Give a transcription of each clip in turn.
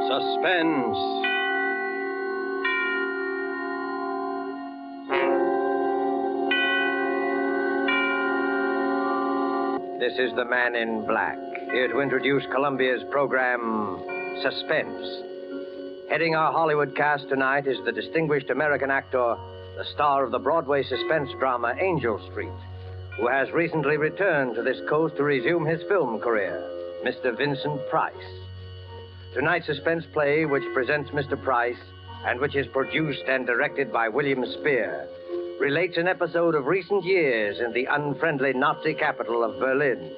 Suspense. This is the Man in Black, here to introduce Columbia's program, Suspense. Heading our Hollywood cast tonight is the distinguished American actor, the star of the Broadway suspense drama Angel Street, who has recently returned to this coast to resume his film career, Mr. Vincent Price. Tonight's suspense play, which presents Mr. Price, and which is produced and directed by William Spear, relates an episode of recent years in the unfriendly Nazi capital of Berlin.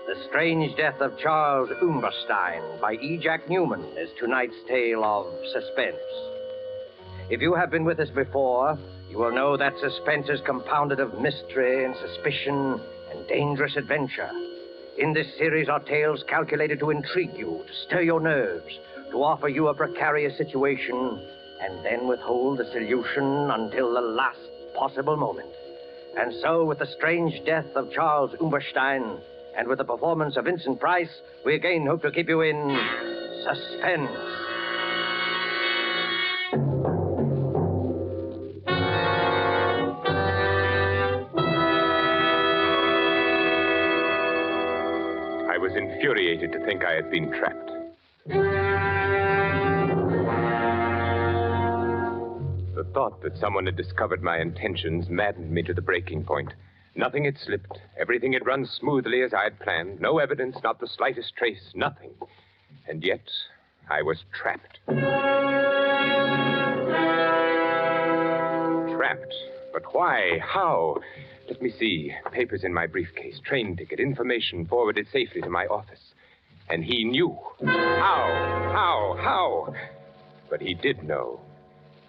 The Strange Death of Charles Umberstein by E. Jack Newman is tonight's tale of suspense. If you have been with us before, you will know that suspense is compounded of mystery and suspicion and dangerous adventure. In this series are tales calculated to intrigue you, to stir your nerves, to offer you a precarious situation, and then withhold the solution until the last possible moment. And so, with the strange death of Charles Umberstein, and with the performance of Vincent Price, we again hope to keep you in suspense. I was infuriated to think I had been trapped. The thought that someone had discovered my intentions maddened me to the breaking point. Nothing had slipped. Everything had run smoothly as I had planned. No evidence, not the slightest trace, nothing. And yet, I was trapped. Trapped? But why? How? Let me see. Papers in my briefcase, train ticket, information forwarded safely to my office. And he knew. How? But he did know.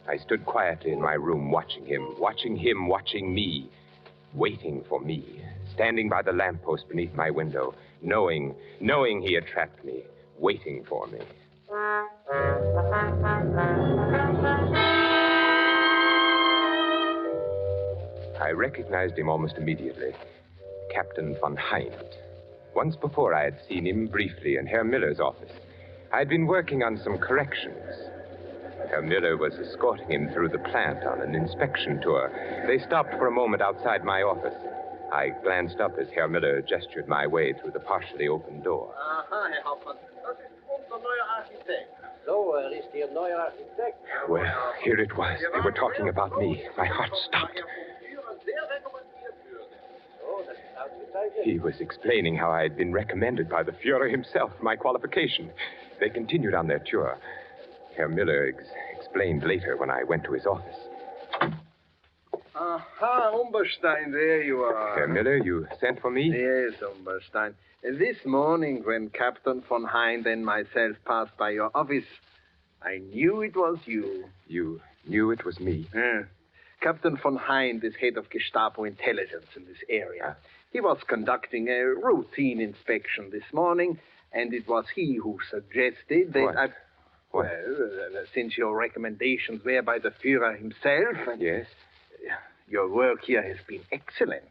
I stood quietly in my room, watching him, watching me, waiting for me, standing by the lamppost beneath my window, knowing he had trapped me, waiting for me. I recognized him almost immediately. Captain von Hind. Once before I had seen him briefly in Herr Miller's office. I had been working on some corrections. Herr Miller was escorting him through the plant on an inspection tour. They stopped for a moment outside my office. I glanced up as Herr Miller gestured my way through the partially open door. Aha, Herr Hauptmann. Das ist unser neuer Architekt. So, ist Ihr neuer Architekt? Well, here it was. They were talking about me. My heart stopped. He was explaining how I had been recommended by the Führer himself, my qualification. They continued on their tour. Herr Miller explained later when I went to his office. Aha, Umberstein, there you are. Herr Miller, you sent for me? Yes, Umberstein. This morning, when Captain von Hind and myself passed by your office, I knew it was you. You knew it was me? Captain von Hind is head of Gestapo intelligence in this area. He was conducting a routine inspection this morning, and it was he who suggested that What? Well, since your recommendations were by the Führer himself... Yes? Your work here has been excellent.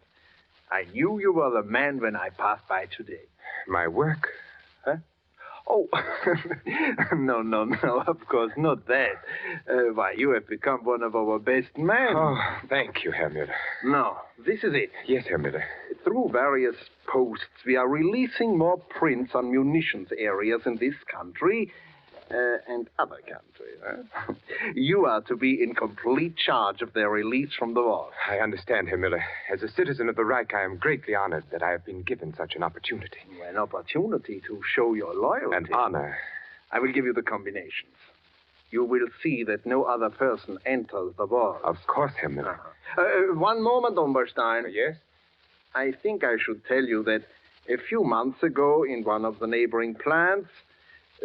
I knew you were the man when I passed by today. My work? Huh? Oh, no, of course, not that. Why, you have become one of our best men. Oh, thank you, Herr Miller. No, this is it. Yes, Herr Miller. Through various posts, we are releasing more prints on munitions areas in this country and other countries. Huh? You are to be in complete charge of their release from the war. I understand, Herr Miller. As a citizen of the Reich, I am greatly honored that I have been given such an opportunity. An opportunity to show your loyalty. And honor. I will give you the combinations. You will see that no other person enters the war. Of course, Herr Miller. One moment, Umberstein. Yes? I think I should tell you that a few months ago, in one of the neighboring plants,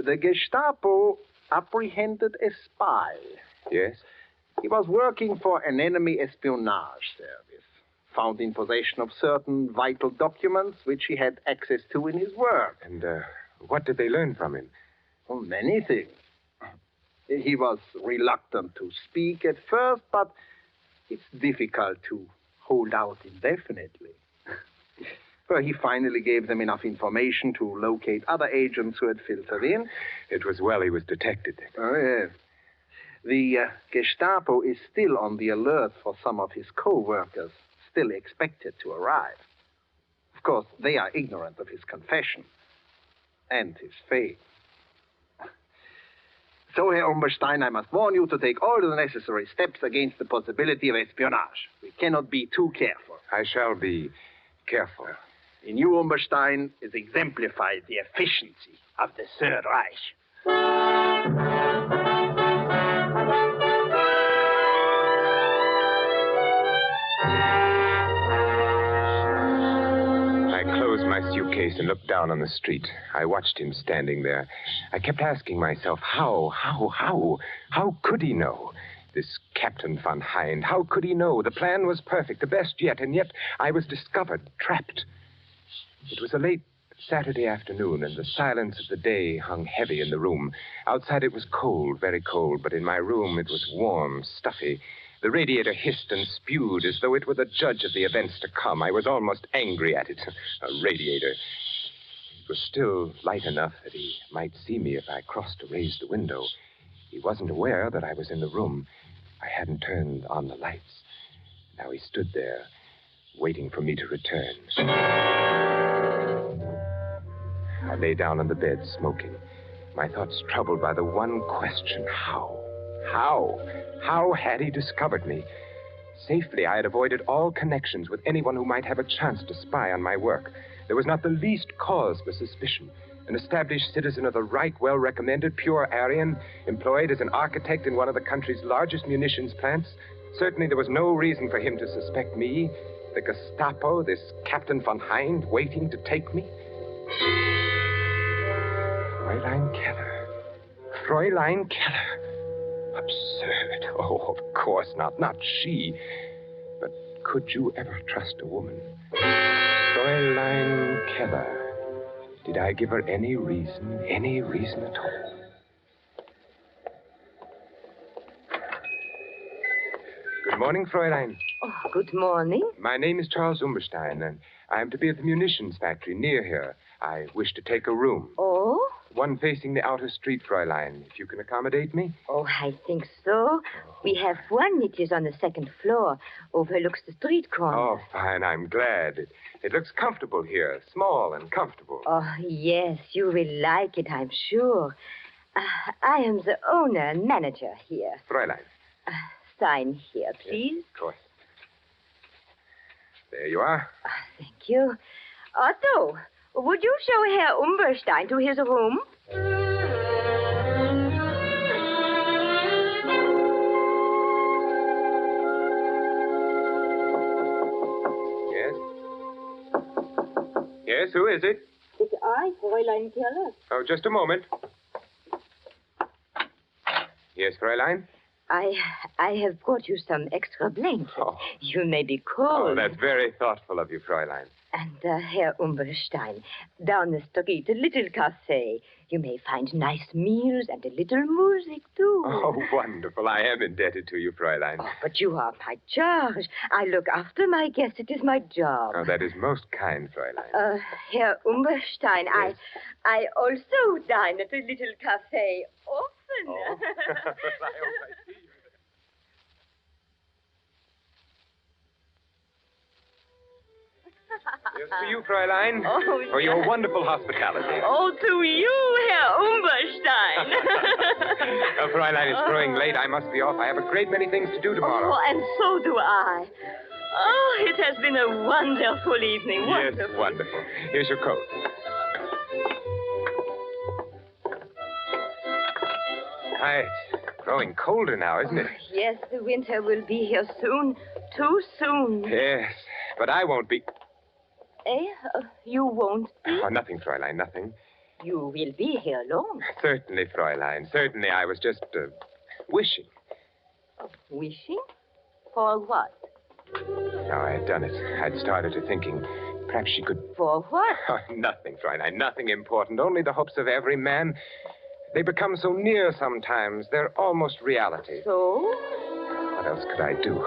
the Gestapo apprehended a spy. Yes? He was working for an enemy espionage service, found in possession of certain vital documents which he had access to in his work. And what did they learn from him? Oh, many things. He was reluctant to speak at first, but it's difficult to hold out indefinitely. where he finally gave them enough information to locate other agents who had filtered in. It was well he was detected. Oh, yes. The Gestapo is still on the alert for some of his co-workers, still expected to arrive. Of course, they are ignorant of his confession and his fate. So, Herr Umberstein, I must warn you to take all the necessary steps against the possibility of espionage. We cannot be too careful. I shall be careful. In you, Umberstein, is exemplified the efficiency of the Third Reich. My suitcase and looked down on the street. I watched him standing there. I kept asking myself, how could he know? This Captain von Hind, how could he know? The plan was perfect, the best yet, and yet I was discovered, trapped. It was a late Saturday afternoon, and the silence of the day hung heavy in the room. Outside it was cold, very cold, but in my room it was warm, stuffy. The radiator hissed and spewed as though it were the judge of the events to come. I was almost angry at it. A radiator. It was still light enough that he might see me if I crossed to raise the window. He wasn't aware that I was in the room. I hadn't turned on the lights. Now he stood there, waiting for me to return. I lay down on the bed, smoking, my thoughts troubled by the one question, how? How had he discovered me? Safely, I had avoided all connections with anyone who might have a chance to spy on my work. There was not the least cause for suspicion. An established citizen of the Reich, well-recommended, pure Aryan, employed as an architect in one of the country's largest munitions plants. Certainly there was no reason for him to suspect me. The Gestapo, this Captain von Hind, waiting to take me. Fräulein Keller. Fräulein Keller. Absurd. Oh, of course not. Not she. But could you ever trust a woman? Fräulein Keller. Did I give her any reason at all? Good morning, Fräulein. Oh, good morning. My name is Charles Umberstein, and I am to be at the munitions factory near here. I wish to take a room. Oh? One facing the outer street, Fräulein, if you can accommodate me. Oh, I think so. We have one. It is on the second floor. Overlooks the street corner. Oh, fine. I'm glad. It looks comfortable here. Small and comfortable. Oh, yes. You will like it, I'm sure. I am the owner and manager here. Fräulein. Sign here, please. Yes, of course. There you are. Thank you. Otto, would you show Herr Umberstein to his room? Yes? Yes, who is it? It's I, Fräulein Keller. Oh, just a moment. Yes, Fräulein? I have brought you some extra blankets. Oh. You may be cold. Oh, that's very thoughtful of you, Fräulein. And Herr Umberstein, down the street, a little cafe. You may find nice meals and a little music, too. Oh, wonderful. I am indebted to you, Fräulein. Oh, but you are my charge. I look after my guests. It is my job. Oh, that is most kind, Fräulein. Herr Umberstein, Yes? I also dine at a little cafe often. Oh. I hope I see you. Here's to you, Fräulein. Oh, for your yes. wonderful hospitality. Oh, to you, Herr Umberstein. Fräulein, it's growing late. I must be off. I have a great many things to do tomorrow. Oh, and so do I. Oh, it has been a wonderful evening. Wonderful. Yes, wonderful. Here's your coat. It's growing colder now, isn't it? Yes, the winter will be here soon. Too soon. Yes, but I won't be... You won't be? Oh, nothing, Fräulein, nothing. You will be here long. Certainly, Fräulein. Certainly, I was just wishing. Wishing? For what? Now I had done it. I'd started to thinking perhaps she could... For what? Oh, nothing, Fräulein, nothing important. Only the hopes of every man. They become so near sometimes. They're almost reality. So? What else could I do?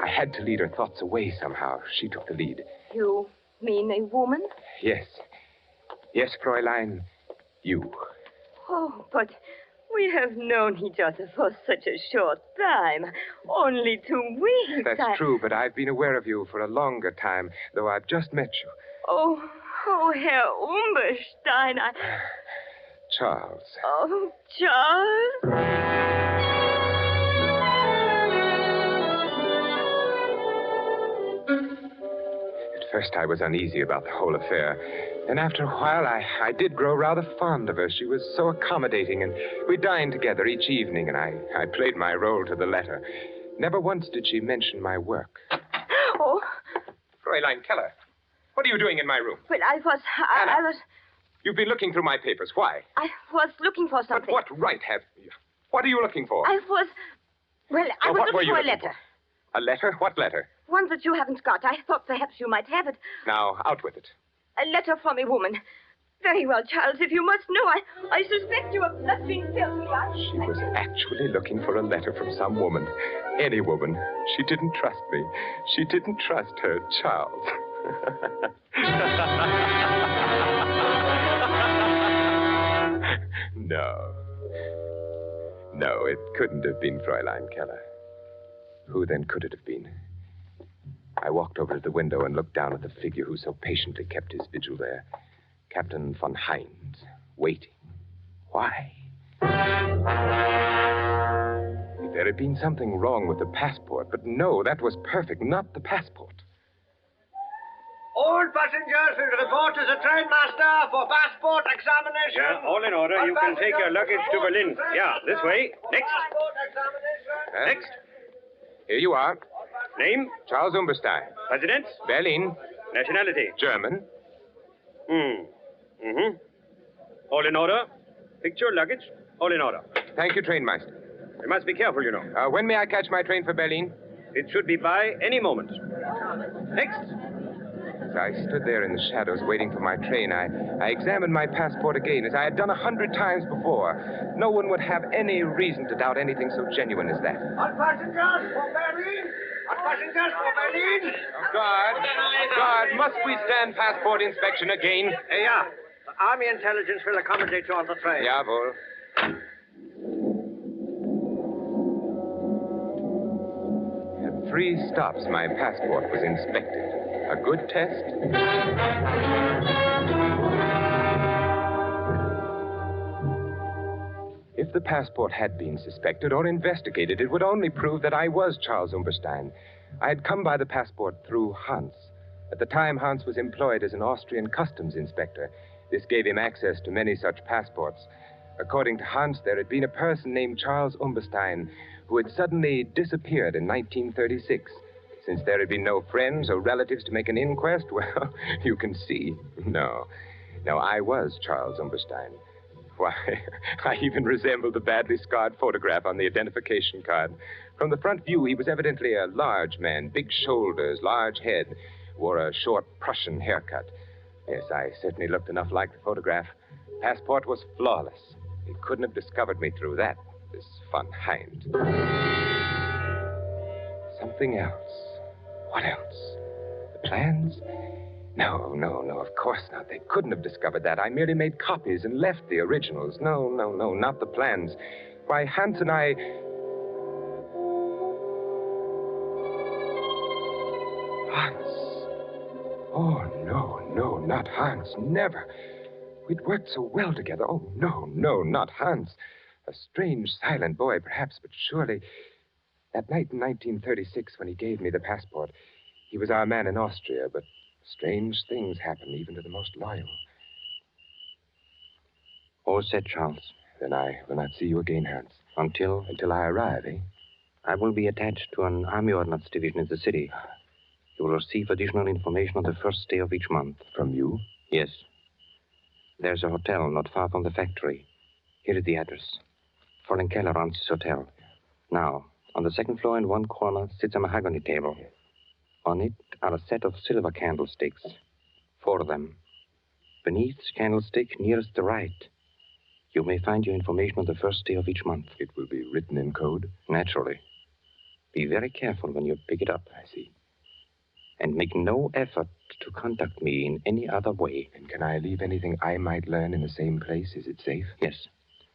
I had to lead her thoughts away somehow. She took the lead. mean a woman? Yes. Yes, Fräulein, you. Oh, but we have known each other for such a short time. Only 2 weeks. That's true, but I've been aware of you for a longer time, though I've just met you. Oh, Herr Umberstein, Charles. Oh, Charles. At first I was uneasy about the whole affair. Then after a while, I did grow rather fond of her. She was so accommodating, and we dined together each evening, and I played my role to the letter. Never once did she mention my work. Oh. Fräulein Keller, what are you doing in my room? Well, I was... You've been looking through my papers. Why? I was looking for something. But what right have you? What are you looking for? I was looking for a letter. A letter? What letter? One that you haven't got. I thought perhaps you might have it. Now, out with it. A letter from a woman. Very well, Charles, if you must know, I suspect you of nothing filthy. She was actually looking for a letter from some woman. Any woman. She didn't trust me. She didn't trust her Charles. No, it couldn't have been Fräulein Keller. Who then could it have been? I walked over to the window and looked down at the figure who so patiently kept his vigil there. Captain von Heinz, waiting. Why? If there had been something wrong with the passport, but no, that was perfect, not the passport. All passengers will report to the trainmaster for passport examination. Yeah, all in order. You can take your luggage to Berlin. Yeah, this way. Next. Next. Here you are. Name? Charles Umberstein. Residence? Berlin. Nationality? German. All in order. Picture, luggage, all in order. Thank you, trainmaster. You must be careful, you know. When may I catch my train for Berlin? It should be by any moment. Next. As I stood there in the shadows waiting for my train, I examined my passport again, as I had done 100 times before. No one would have any reason to doubt anything so genuine as that. All passengers for Berlin! All passengers for Berlin! Guard, must we stand passport inspection again? Yeah. The Army intelligence will accommodate you on the train. Jawohl. At 3 stops, my passport was inspected. A good test? If the passport had been suspected or investigated, it would only prove that I was Charles Umberstein. I had come by the passport through Hans. At the time, Hans was employed as an Austrian customs inspector. This gave him access to many such passports. According to Hans, there had been a person named Charles Umberstein who had suddenly disappeared in 1936. Since there had been no friends or relatives to make an inquest, well, you can see. No, I was Charles Umberstein. Why, I even resembled the badly scarred photograph on the identification card. From the front view, he was evidently a large man, big shoulders, large head, wore a short Prussian haircut. Yes, I certainly looked enough like the photograph. Passport was flawless. He couldn't have discovered me through that, this von Heinz. Something else. What else? The plans? No, of course not. They couldn't have discovered that. I merely made copies and left the originals. No, not the plans. Why, Hans and I... Hans. Oh, no, not Hans. Never. We'd worked so well together. Oh, no, not Hans. A strange, silent boy, perhaps, but surely... That night in 1936, when he gave me the passport, he was our man in Austria, but strange things happen even to the most loyal. All set, Charles. Then I will not see you again, Hans. Until I arrive, eh? I will be attached to an Army Ordnance Division in the city. You will receive additional information on the first day of each month. From you? Yes. There's a hotel not far from the factory. Here is the address. Fräulein Keller runs this hotel. Now, on the second floor in one corner sits a mahogany table. On it are a set of silver candlesticks. 4 of them. Beneath the candlestick nearest the right, you may find your information on the first day of each month. It will be written in code? Naturally. Be very careful when you pick it up. I see. and make no effort to contact me in any other way. And can I leave anything I might learn in the same place? Is it safe? Yes.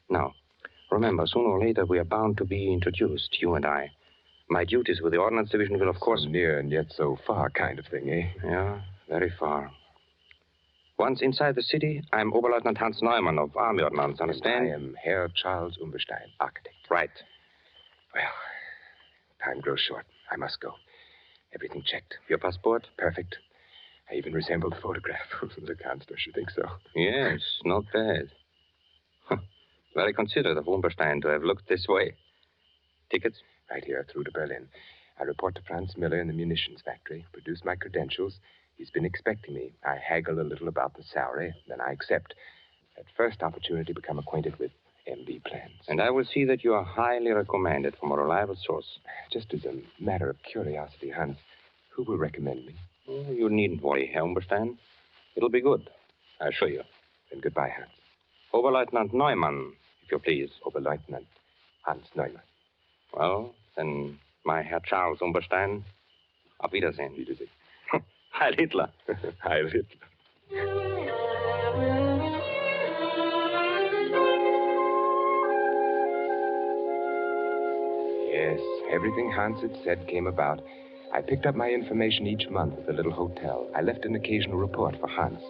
Now, remember, sooner or later we are bound to be introduced, you and I. My duties with the Ordnance Division will, of course... So near and yet so far kind of thing, eh? Yeah, very far. Once inside the city, I'm Oberleutnant Hans Neumann of Army Ordnance, understand? And I am Herr Charles Umberstein, architect. Right. Well, time grows short. I must go. Everything checked. Your passport? Perfect. I even resemble the photograph. The Kanzler should think so. Yes, not bad. Very considerate of Umberstein to have looked this way. Tickets? Right here, through to Berlin. I report to Franz Miller in the munitions factory, produce my credentials. He's been expecting me. I haggle a little about the salary, then I accept. At first opportunity, become acquainted with MB plans. And I will see that you are highly recommended from a reliable source. Just as a matter of curiosity, Hans, who will recommend me? Oh, you needn't worry, Herr Umberstein. It'll be good, I assure you. Then goodbye, Hans. Oberleutnant Neumann, if you please. Oberleutnant Hans Neumann. Well, then, my Herr Charles Umberstein, auf Wiedersehen. Wiedersehen. Heil Hitler. Heil Hitler. Yes, everything Hans had said came about. I picked up my information each month at the little hotel. I left an occasional report for Hans.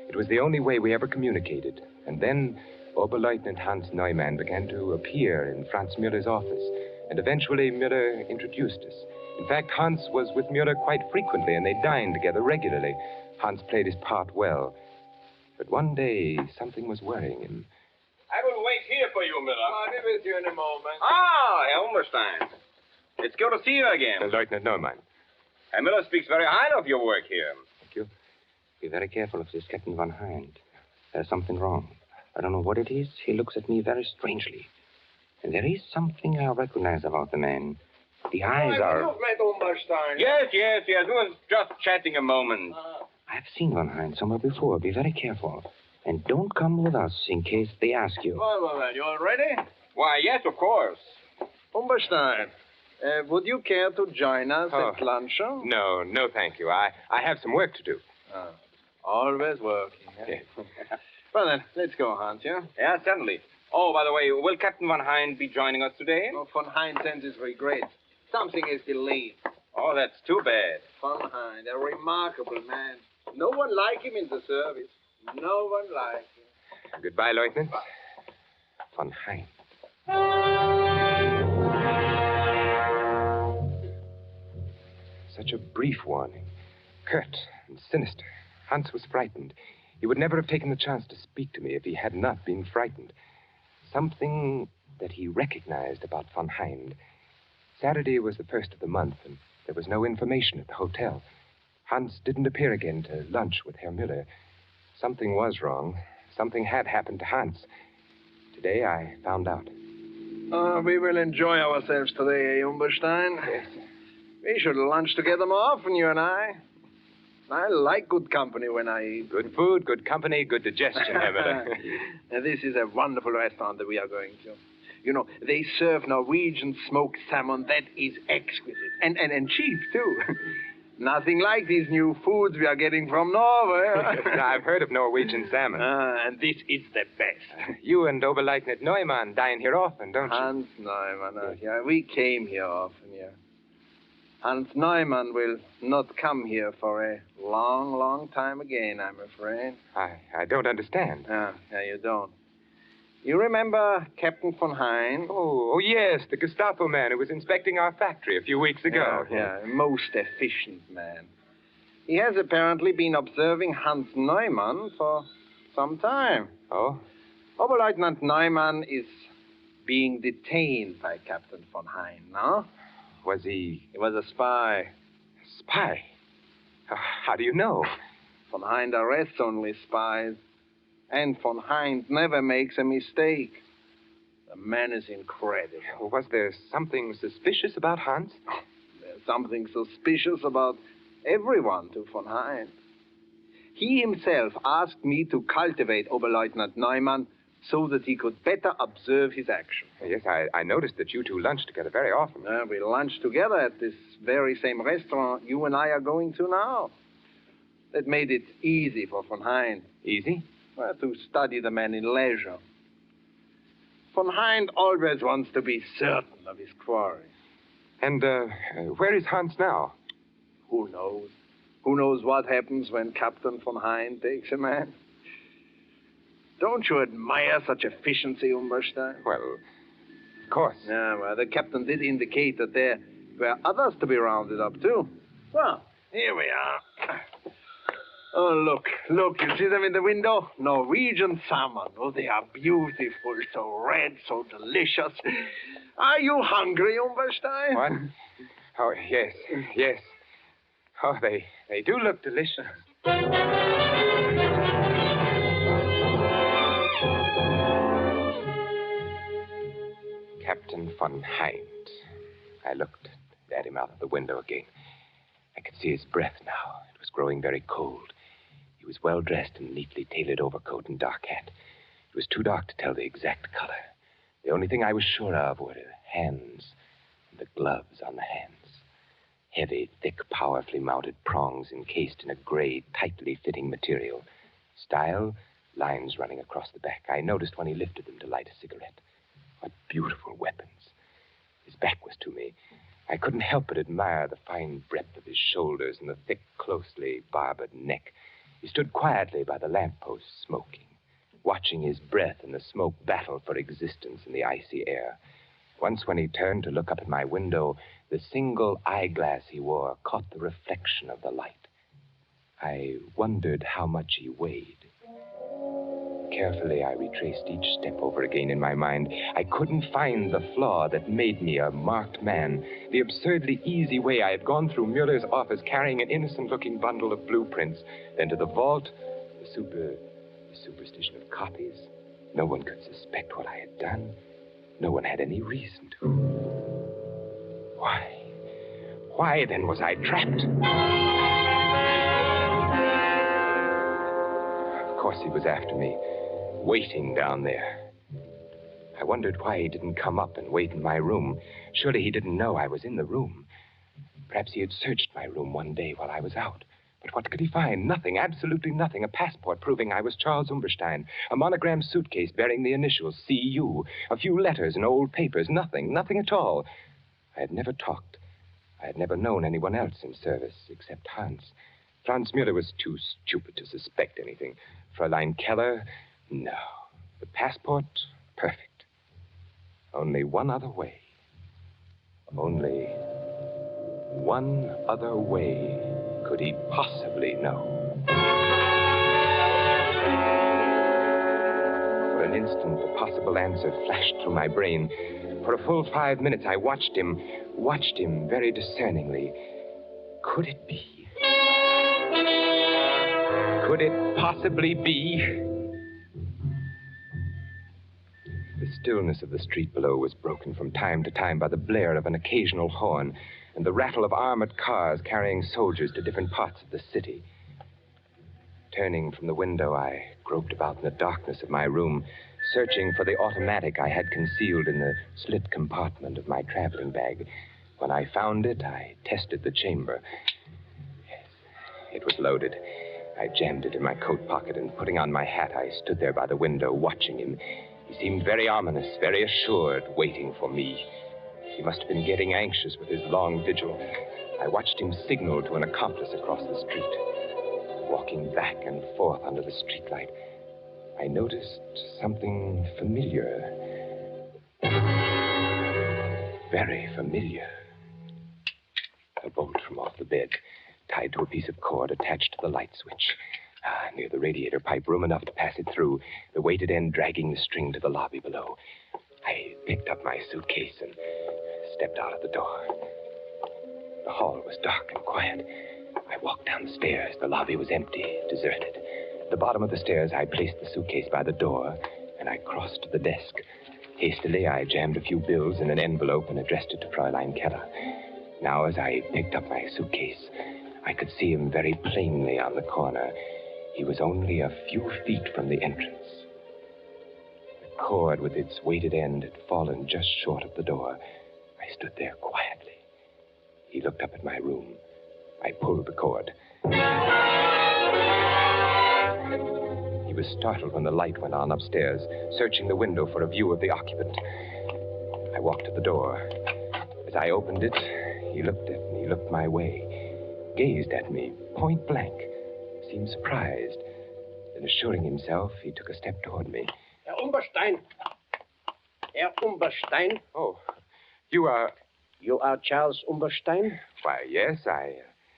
It was the only way we ever communicated. And then Oberleutnant Hans Neumann began to appear in Franz Müller's office. And eventually Müller introduced us. In fact, Hans was with Müller quite frequently, and they dined together regularly. Hans played his part well. But one day, something was worrying him. I will wait here for you, Miller. I'll be with you in a moment. Ah, Herr Umberstein. It's good to see you again. Lieutenant Neumann. Herr Miller speaks very highly of your work here. Thank you. Be very careful of this Captain Von Hind. There's something wrong. I don't know what it is. He looks at me very strangely. And there is something I recognize about the man. The eyes are... You've met Umberstein. Yes. We was just chatting a moment. I've seen Von Hind somewhere before. Be very careful. And don't come with us in case they ask you. Well, you all ready? Why, yes, of course. Umberstein, would you care to join us Oh. at luncheon? No, thank you. I have some work to do. Always working. Eh? Well, then, let's go, Hans, yeah? Yeah, certainly. Oh, by the way, will Captain Von Hind be joining us today? Oh, Von Hind sends his regrets. Something is delayed. Oh, that's too bad. Von Hind, a remarkable man. No one like him in the service. No one like him. Goodbye, Lieutenant. Von Hind. Such a brief warning. Curt and sinister. Hans was frightened. He would never have taken the chance to speak to me if he had not been frightened. Something that he recognized about Von Hind. Saturday was the first of the month, and there was no information at the hotel. Hans didn't appear again to lunch with Herr Müller. Something was wrong. Something had happened to Hans. Today I found out. We will enjoy ourselves today, Umberstein. Yes. We should lunch together more often, you and I. I like good company when I eat. Good food, good company, good digestion, Herr Müller. Now, this is a wonderful restaurant that we are going to. You know, they serve Norwegian smoked salmon that is exquisite. And cheap, too. Nothing like these new foods we are getting from Norway. I've heard of Norwegian salmon. And this is the best. You and Oberleutnant Neumann dine here often, don't you? Hans Neumann, yeah. We came here often, yeah. Hans Neumann will not come here for a long, long time again, I'm afraid. I don't understand. Yeah, you don't. You remember Captain Von Hind? Oh, yes, the Gestapo man who was inspecting our factory a few weeks ago. Yeah, a most efficient man. He has apparently been observing Hans Neumann for some time. Oh? Oberleutnant Neumann is being detained by Captain Von Hind, no? Was he... He was a spy. Spy? How do you know? Von Hind arrests only spies. And Von Hind never makes a mistake. The man is incredible. Was there something suspicious about Hans? There's something suspicious about everyone to Von Hind. He himself asked me to cultivate Oberleutnant Neumann so that he could better observe his actions. Yes, I noticed that you two lunch together very often. We lunch together at this very same restaurant you and I are going to now. That made it easy for von Hind. Easy? Well, to study the man in leisure. Von Hind always wants to be certain of his quarry. And where is Hans now? Who knows? Who knows what happens when Captain von Hind takes a man? Don't you admire such efficiency, Umberstein? Well, of course. Yeah, well, the captain did indicate that there were others to be rounded up, too. Well, here we are. Oh, look, you see them in the window? Norwegian salmon. Oh, they are beautiful, so red, so delicious. Are you hungry, Umberstein? What? Oh, yes. Oh, they do look delicious. Captain von Hind. I looked at him out of the window again. I could see his breath now. It was growing very cold. He was well dressed in neatly tailored overcoat and dark hat. It was too dark to tell the exact color. The only thing I was sure of were the hands and the gloves on the hands. Heavy, thick, powerfully mounted prongs encased in a gray, tightly fitting material. Style, lines running across the back. I noticed when he lifted them to light a cigarette. What beautiful weapons. His back was to me. I couldn't help but admire the fine breadth of his shoulders and the thick, closely barbered neck. He stood quietly by the lamppost, smoking, watching his breath and the smoke battle for existence in the icy air. Once when he turned to look up at my window, the single eyeglass he wore caught the reflection of the light. I wondered how much he weighed. Carefully, I retraced each step over again in my mind. I couldn't find the flaw that made me a marked man. The absurdly easy way I had gone through Mueller's office carrying an innocent-looking bundle of blueprints, then to the vault, the superstition of copies. No one could suspect what I had done. No one had any reason to. Why then was I trapped? Of course he was after me, waiting down there. I wondered why he didn't come up and wait in my room. Surely he didn't know I was in the room. Perhaps he had searched my room one day while I was out. But what could he find? Nothing, absolutely nothing. A passport proving I was Charles Umberstein. A monogrammed suitcase bearing the initials C.U. A few letters and old papers. Nothing at all. I had never talked. I had never known anyone else in service except Hans. Franz Mueller was too stupid to suspect anything. Fräulein Keller, no. The passport, perfect. Only one other way. Only one other way could he possibly know. For an instant, the possible answer flashed through my brain. For a full 5 minutes, I watched him very discerningly. Could it be? Could it possibly be? The stillness of the street below was broken from time to time by the blare of an occasional horn and the rattle of armored cars carrying soldiers to different parts of the city. Turning from the window, I groped about in the darkness of my room, searching for the automatic I had concealed in the slit compartment of my traveling bag. When I found it, I tested the chamber. Yes, it was loaded. I jammed it in my coat pocket, and putting on my hat, I stood there by the window, watching him. He seemed very ominous, very assured, waiting for me. He must have been getting anxious with his long vigil. I watched him signal to an accomplice across the street. Walking back and forth under the streetlight, I noticed something familiar. Very familiar. A bolt from off the bed, tied to a piece of cord attached to the light switch. Near the radiator pipe, room enough to pass it through, the weighted end dragging the string to the lobby below. I picked up my suitcase and stepped out of the door. The hall was dark and quiet. I walked down the stairs. The lobby was empty, deserted. At the bottom of the stairs, I placed the suitcase by the door, and I crossed to the desk. Hastily, I jammed a few bills in an envelope and addressed it to Fräulein Keller. Now, as I picked up my suitcase, I could see him very plainly on the corner. He was only a few feet from the entrance. cord with its weighted end had fallen just short of the door. I stood there quietly. He looked up at my room. I pulled the cord. He was startled when the light went on upstairs, searching the window for a view of the occupant. I walked to the door. As I opened it, he looked at me, looked my way, gazed at me, point blank, seemed surprised. Then, assuring himself, he took a step toward me. Herr Umberstein. Herr Umberstein. Oh, you are... You are Charles Umberstein? Why, yes,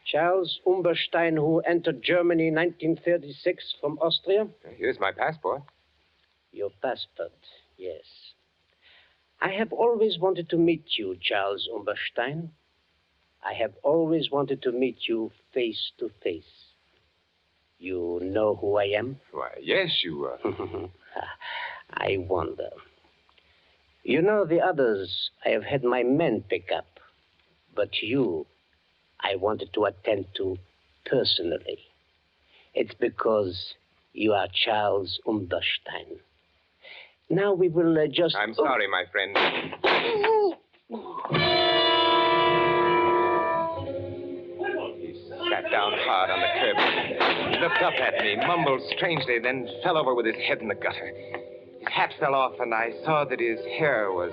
Charles Umberstein, who entered Germany in 1936 from Austria? Here's my passport. Your passport, yes. I have always wanted to meet you, Charles Umberstein. I have always wanted to meet you face to face. You know who I am? Why, yes, you I wonder. You know, the others I have had my men pick up. But you, I wanted to attend to personally. It's because you are Charles Umberstein. Now we will just... I'm sorry, my friend. He sat down hard on the curb. He looked up at me, mumbled strangely, then fell over with his head in the gutter. His hat fell off, and I saw that his hair was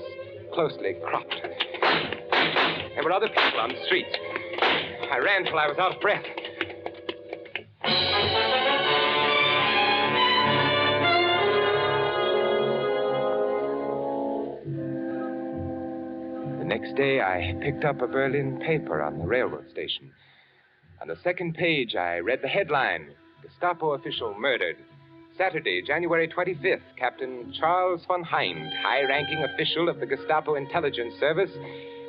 closely cropped. There were other people on the street. I ran till I was out of breath. The next day, I picked up a Berlin paper on the railroad station. On the second page, I read the headline, Gestapo official murdered. Saturday, January 25th, Captain Charles von Hind, high-ranking official of the Gestapo intelligence service,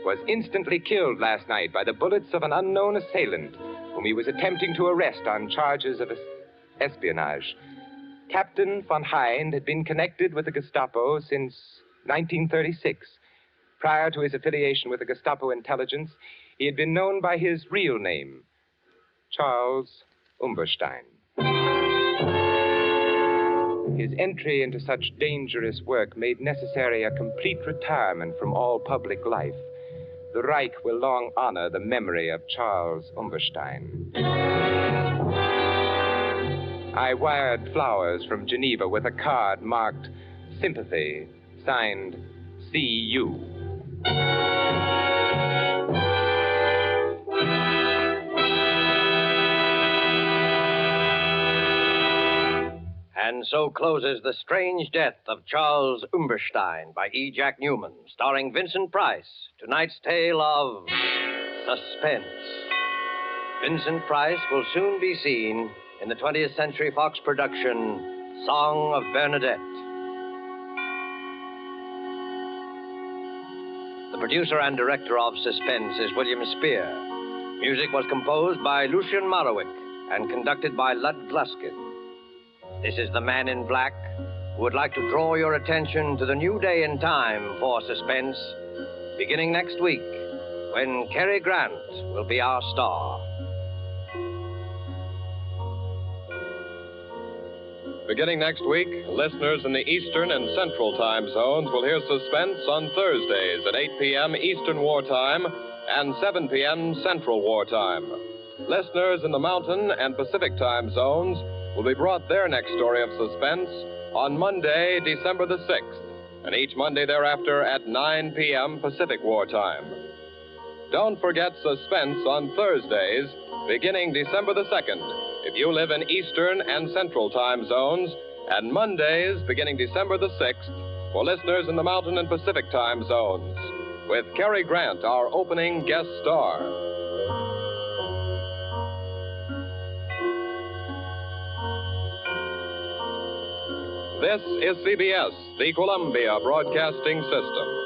was instantly killed last night by the bullets of an unknown assailant whom he was attempting to arrest on charges of espionage. Captain von Hind had been connected with the Gestapo since 1936. Prior to his affiliation with the Gestapo intelligence, he had been known by his real name, Charles Umberstein. His entry into such dangerous work made necessary a complete retirement from all public life. The Reich will long honor the memory of Charles Umberstein. I wired flowers from Geneva with a card marked Sympathy, signed C.U. And so closes The Strange Death of Charles Umberstein by E. Jack Newman, starring Vincent Price. Tonight's tale of suspense. Vincent Price will soon be seen in the 20th Century Fox production, Song of Bernadette. The producer and director of Suspense is William Spear. Music was composed by Lucien Morawick and conducted by Lud Gluskin. This is the Man in Black, who would like to draw your attention to the new day and time for Suspense, beginning next week, when Cary Grant will be our star. Beginning next week, listeners in the Eastern and Central time zones will hear Suspense on Thursdays at 8 p.m. Eastern Wartime and 7 p.m. Central Wartime. Listeners in the Mountain and Pacific time zones will be brought their next story of suspense on Monday, December the 6th, and each Monday thereafter at 9 p.m. Pacific Wartime. Don't forget Suspense on Thursdays, beginning December the 2nd, if you live in Eastern and Central time zones, and Mondays, beginning December the 6th, for listeners in the Mountain and Pacific time zones, with Cary Grant, our opening guest star. This is CBS, the Columbia Broadcasting System.